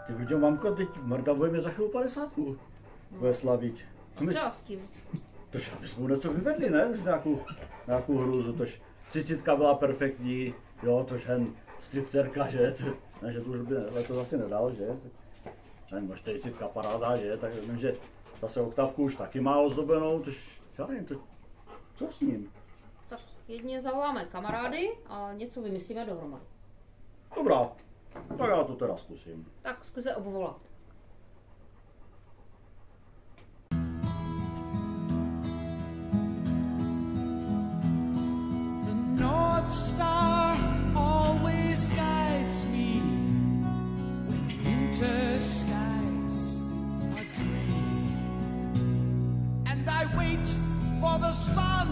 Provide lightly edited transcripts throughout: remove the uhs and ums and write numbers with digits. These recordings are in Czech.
Ty brďo, mamko, teď Marta bude mě za chvíli 50. Bude slavit. Co s tím? Tož aby jsme něco vyvedli, ne? Nějakou hrůzu, tož 30 byla perfektní, jo, tož hen stripterka, že? Ne, že to už by to asi nedal, že? Nevím, 40 paráda, že? Tak vím, že zase oktávku už taky má ozdobenou, tož já nevím, to, co s ním? Tak jedině zavoláme kamarády a něco vymyslíme dohromady. Dobrá, tak já to teda zkusím. Tak zkus se obvolat. North Star always guides me when winter skies are gray, and I wait for the sun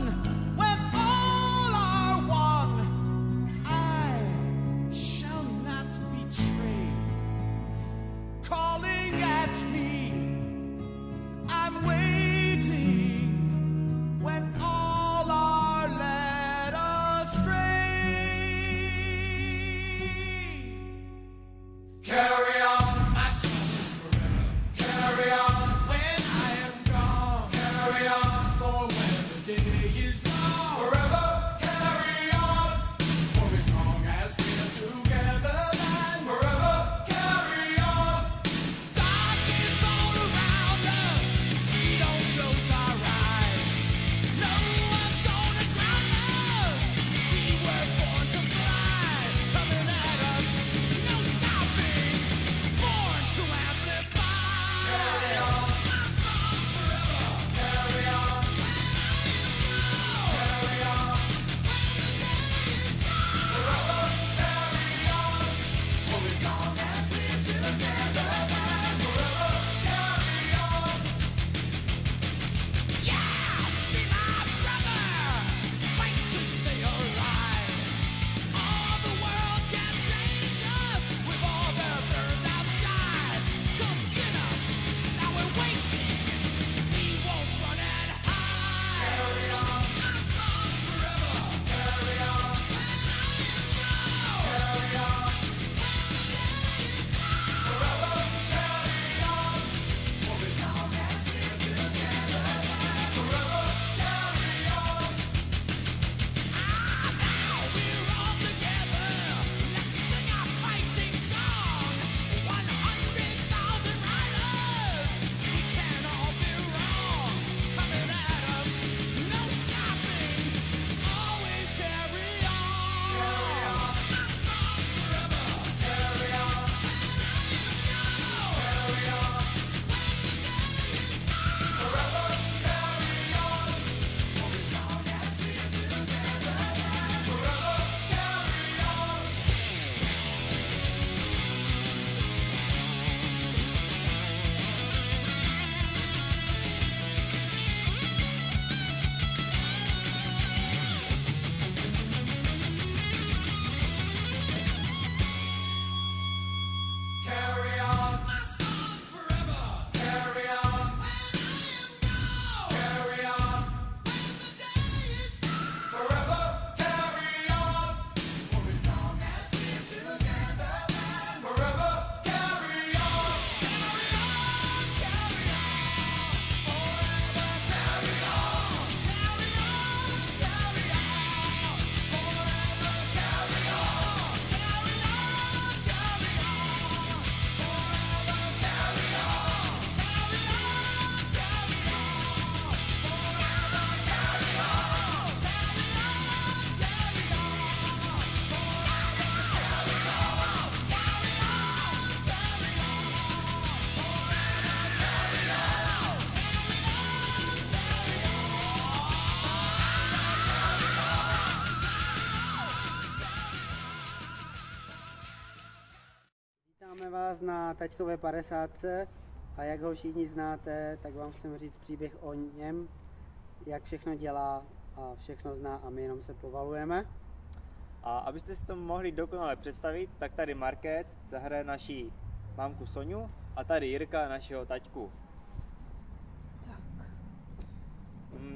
when all are one. I shall not betray. Calling at me, I'm waiting when all are led astray. Carry on, my sons forever. Carry on when I am gone. Carry on for when the day is long. Forever carry on for as long as we're together. Then forever carry on. Darkness all around us, we don't close our eyes. No one's gonna drown us. We were born to fly, coming at us, no stopping. Born to amplify. Carry on, my songs forever. Carry on, carry on. Forever carry on, for as long as we're together. Then forever carry on. Yeah, be my brother. Fight to stay alive. All the world can change us with all their burned out jive. Come get us, now we're waiting. We won't run and hide. Carry on, my songs forever. Carry on, carry on. Forever carry on, for as long as we're together. Forever carry on. Now we're all together. Let's sing our fighting song. 100,000 riders. We can't all be wrong. Coming at us, no stopping. Always carry on. Carry on, my songs forever. Carry on, carry on. Forever carry on, for as long as we're together. Forever carry on. Carry on, my songs forever. Carry on, carry on. Forever carry on, for as long as we're together. Then forever carry on. Carry on, carry on. Forever carry on. Carry on, carry on. Forever carry on. Carry on, carry on. Forever carry on. Carry on, carry on. Forever carry on. Carry on, carry on. Forever carry on. Carry on, carry on. Forever carry on. Vítáme vás na taťkové 50. A jak ho všichni znáte, tak vám chceme říct příběh o něm, jak všechno dělá a všechno zná a my jenom se povalujeme. A abyste si to mohli dokonale představit, tak tady Market zahraje naší mámku Soňu a tady Jirka našeho taťku. Tak.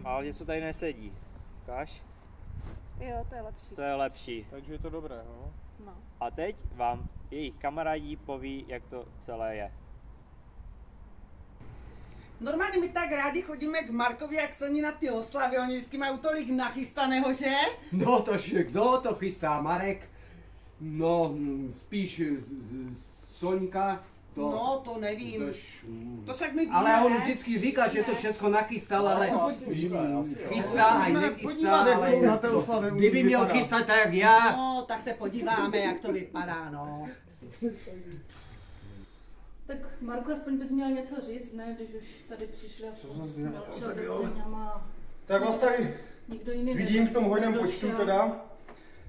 Ale něco tady nesedí. Ukáž? Jo, to je lepší. To je lepší. Takže je to dobré, no. No. A teď vám jejich kamarádí poví, jak to celé je. Normálně my tak rádi chodíme k Markovi a k Soni na ty oslavy, oni vždycky mají tolik nachystaného, že? No tož, kdo to chystá, Marek? No, spíš Soňka. To, No, to nevím. To však my víme. Ale on vždycky říká, že to všechno nachystal, ale chystá a nechystá, ale na té oslavě kdyby měl chystat tak jak já. No, tak se podíváme, jak to vypadá, no. Tak Marku, aspoň bys měl něco říct, ne? Když už tady přišli a šel se stejňama. Tak vás tady Nikdo jiný vidím v tom hojném nedošel. počtu teda.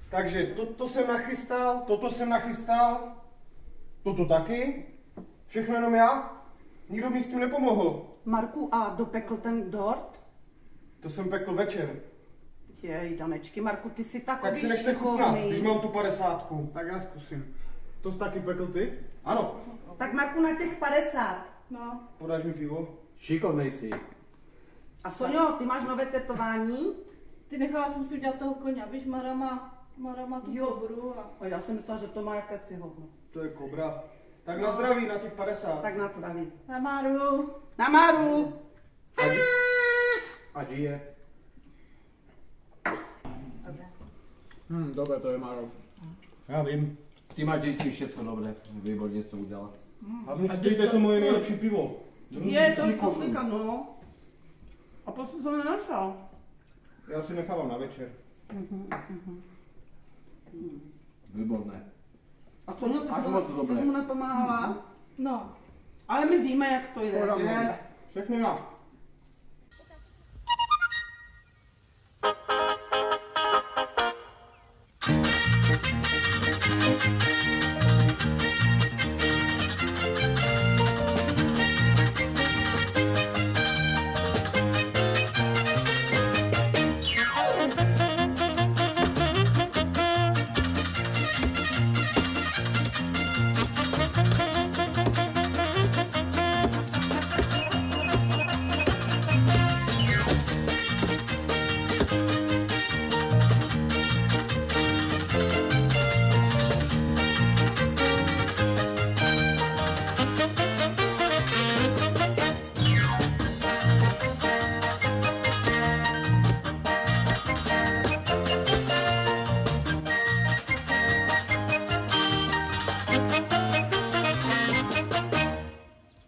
Takže to jsem nachystal, toto jsem nachystal, toto taky. Všechno jenom já? Nikdo mi s tím nepomohl. Marku, a dopekl ten dort? To jsem pekl večer. Jej, Danečky, Marku, ty jsi takový Tak si nechte chutnat, šikovný. když mám tu 50. Tak já zkusím. To jsi taky pekl ty? Ano. Tak Marku, na těch 50. No. Podáš mi pivo? Šikovnej si. A Sonio, ty máš nové tetování? Ty nechala jsem si udělat toho koně, víš, Mara má tu Jo. kobru a... A já jsem myslela, že to má jakési hovno. To je kobra. Tak na zdraví, na těch 50. Tak na zdraví. Na Máru. Na Máru! A žije. Dobré to je, Máro. Já vím. Ty máš vždycky všechno dobré, výborně jsi to udělal. Hlavně dejte to moje nejlepší pivo. Je, to je koflika, no. A proč jsi to nenašel? Já si nechávám na večer. Výborné. A Sonio, ty Až jsi moc dobré. mu nepomáhala? No. Ale my víme, jak to je, že? Všechno já.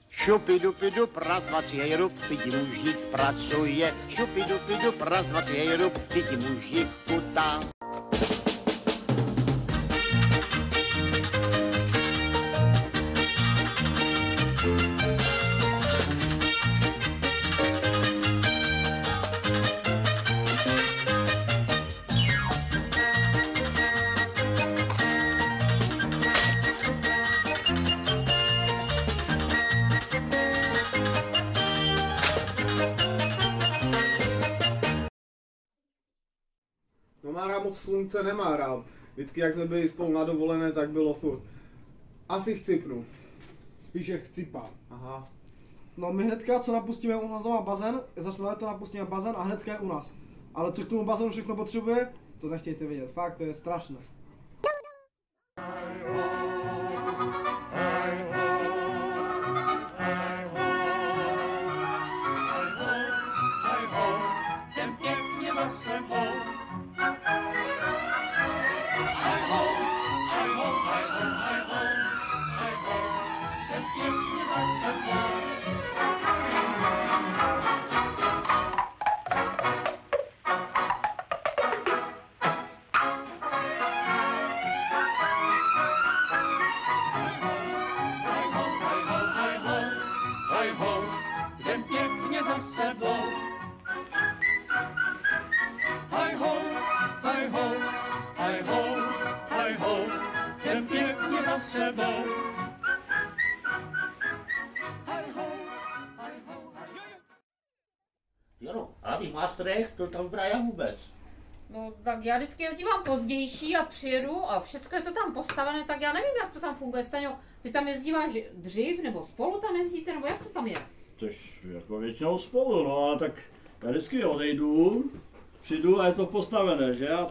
Šupidupidup, raz, dva, tři, rub, pidi mužík pracuje. Šupidupidup, raz, dva, tři, rub, pidi mužík kutá. No Mára moc slunce nemá rád. Vždycky jak jsme byli spolu na dovolené, tak bylo furt. Asi chcipnu. Spíše chcipá. Aha. No my hnedka, co napustíme u nás doma bazén, začne léto, napustíme bazén a hnedka je u nás. Ale co k tomu bazénu všechno potřebuje, to nechtějte vědět. Fakt, to je strašné. Jo, a ty Maastricht, to tam vypadá jak vůbec. No tak já vždycky jezdívám pozdější a přijedu a všechno je to tam postavené, tak já nevím, jak to tam funguje. Staňo, ty tam jezdíváš dřív, nebo spolu tam jezdíte, nebo jak to tam je? Tož jako většinou spolu, no a tak já vždycky odejdu přijdu a je to postavené, že? A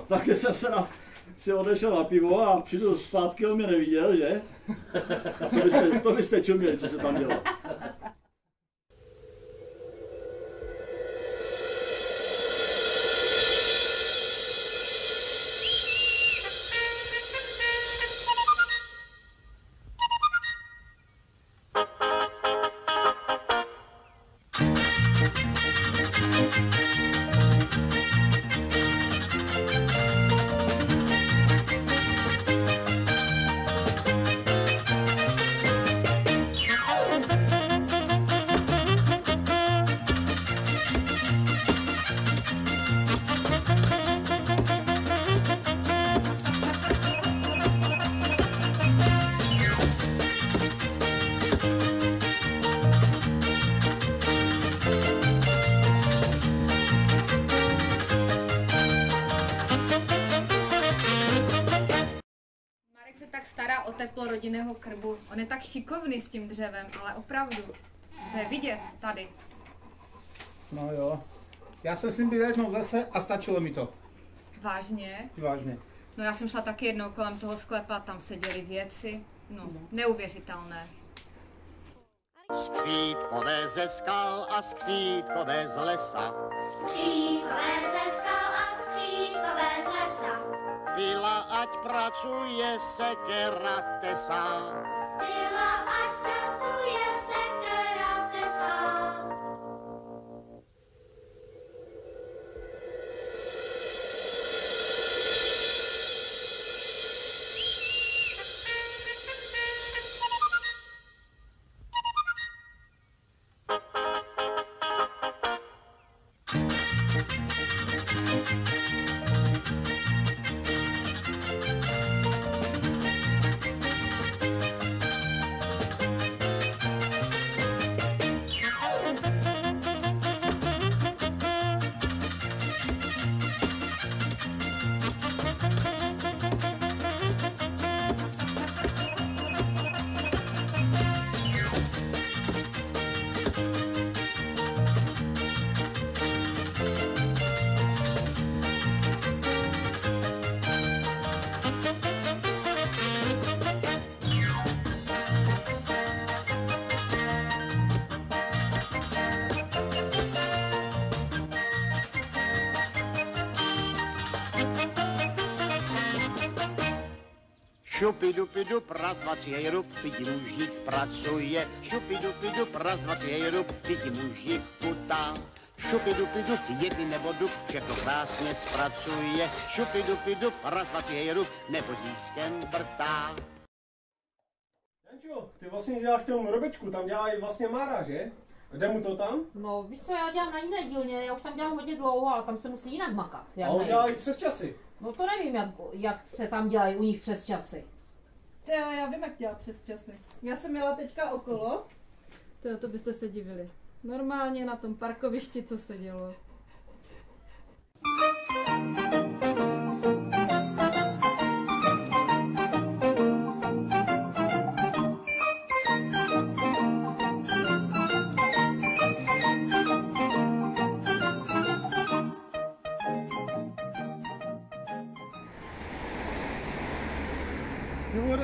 taky jsem se raz si odešel na pivo a přijdu zpátky, on mě neviděl, že? A to byste čuměli, co se tam dělo. Stará o teplo rodinného krbu. On je tak šikovný s tím dřevem, ale opravdu. To je vidět tady. No jo. Já jsem s ním byl jednou v lese a stačilo mi to. Vážně? Vážně. No já jsem šla taky jednou kolem toho sklepa, tam se děly věci. No, neuvěřitelné. Skřítkové ze skal a skřítkové z lesa. Skřítkové ze skal a skřítkové z lesa. Byla, ať pracuje sekera tesa. Byla, ať pracuje sekera tesa. Šupidupidup, raz, dva, tři, hej, rup, pidi mužík pracuje. Šupidupidup, raz, dva, tři, hej, rup, pidi mužík kutá. Šupidupidup, jedny nebo dup, všechno krásně zpracuje. Šupidupidup, raz, dva, tři, hej, rup, nebo získem vrtá. Jančo, ty vlastně děláš v tom robečku, tam dělá i vlastně Mára, že? Jde mu to tam? No víš co, já dělám na jiné dílně, já už tam dělám hodně dlouho, ale tam se musí jinak makat. A on dělá i přes časy. No to nevím, jak se tam dělají u nich přes časy. Já vím, jak dělat přes časy. Já jsem jela teďka okolo. To byste se divili. Normálně na tom parkovišti, co se dělo.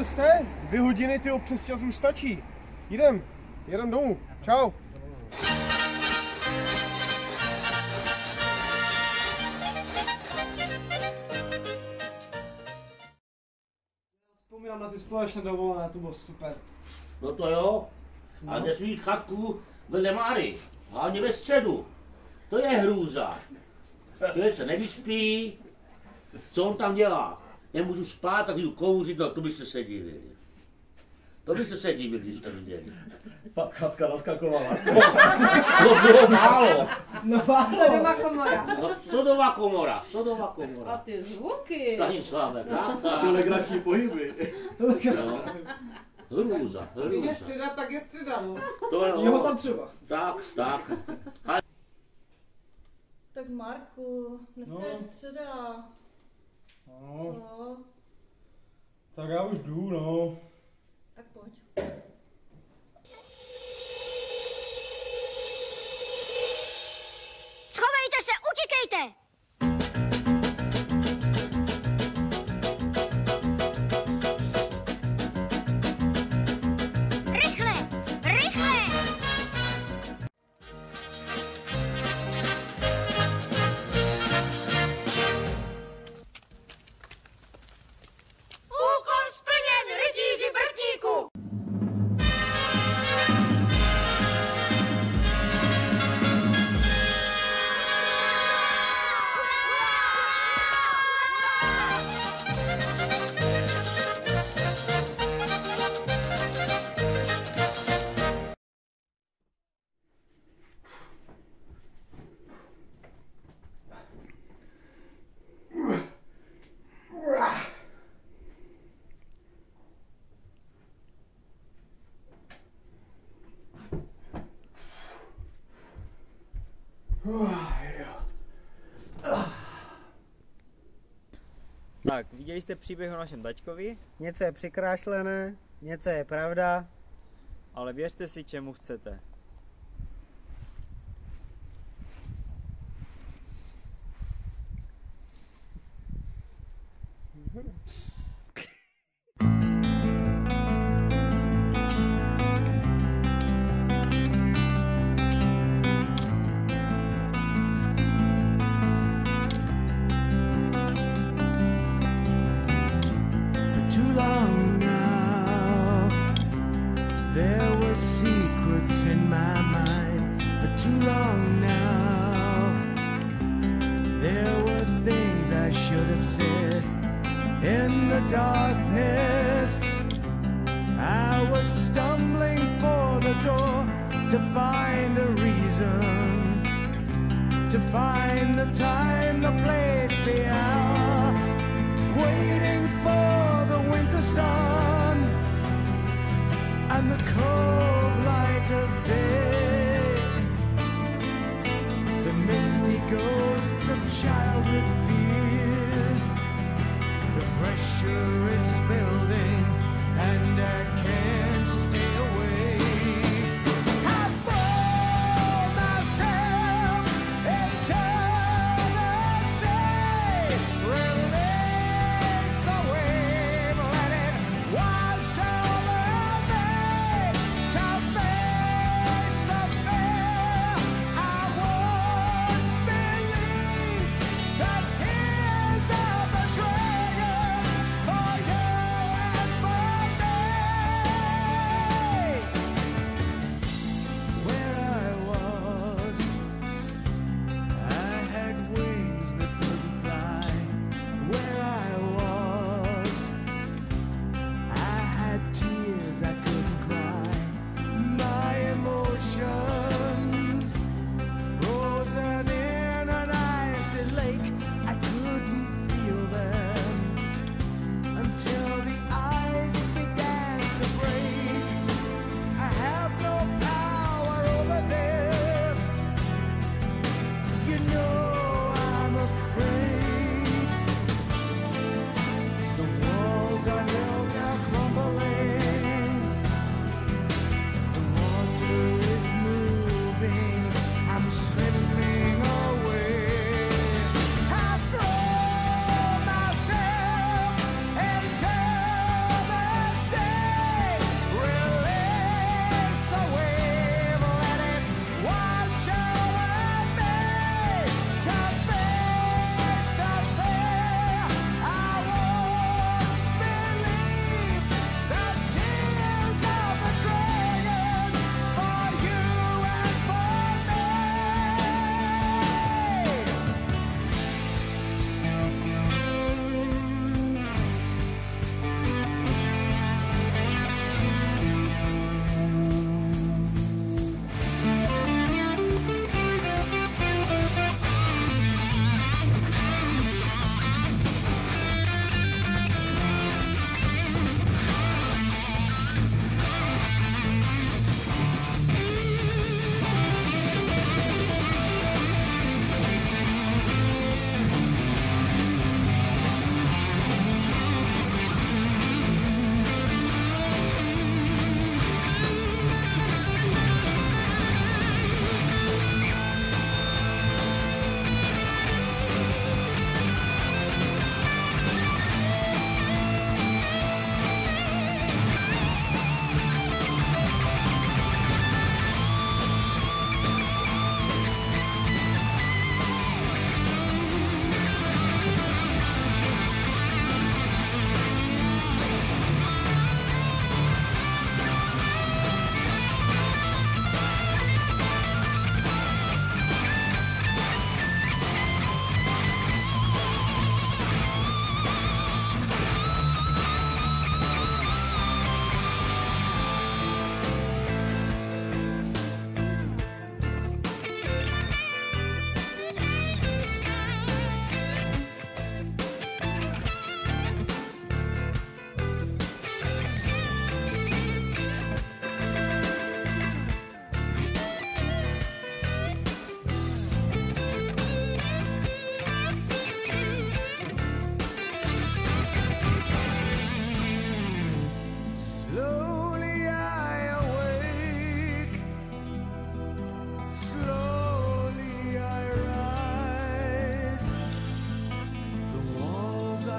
Ty jste? 2 hodiny, tyjo, přes čas už stačí. Jedem domů. Čau. Vzpomínám na ty společné dovolené, to bylo super. No to jo. A nesmí jít chatku vedle Máry. Hlavně ve středu. To je hrůza. Člověk se nevyspí. Co on tam dělá? Nemůžu spát, tak jdu kouřit, no to byste se divili. To byste se divili, když jste viděli. Pak chatka naskakovala. To bylo málo. Sodová komora. No, sodová komora. A ty zvuky. Stanislave, tak. Ty legrační pohyby. No. Hrůza. Když je středa, tak je středa, no. To jo. Jeho tam třeba. Tak. Tak Marku, dneska je středa. No. Tak já už jdu, no. Tak pojď. Schovejte se, Utíkejte! Rychle! Rychle! Úkol splněn, rytíři vrtníku! Tak, viděli jste příběh o našem taťkovi? Něco je přikrášlené, něco je pravda. Ale věřte si, čemu chcete. Too long now. There were secrets in my mind for too long now. There were things I should have said in the darkness. I was stumbling for the door to find a reason, to find the time, the place, the hour, waiting for the winter sun and the cold light of day. The misty ghosts of childhood fears, the pressure is built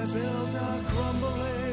I built a crumbling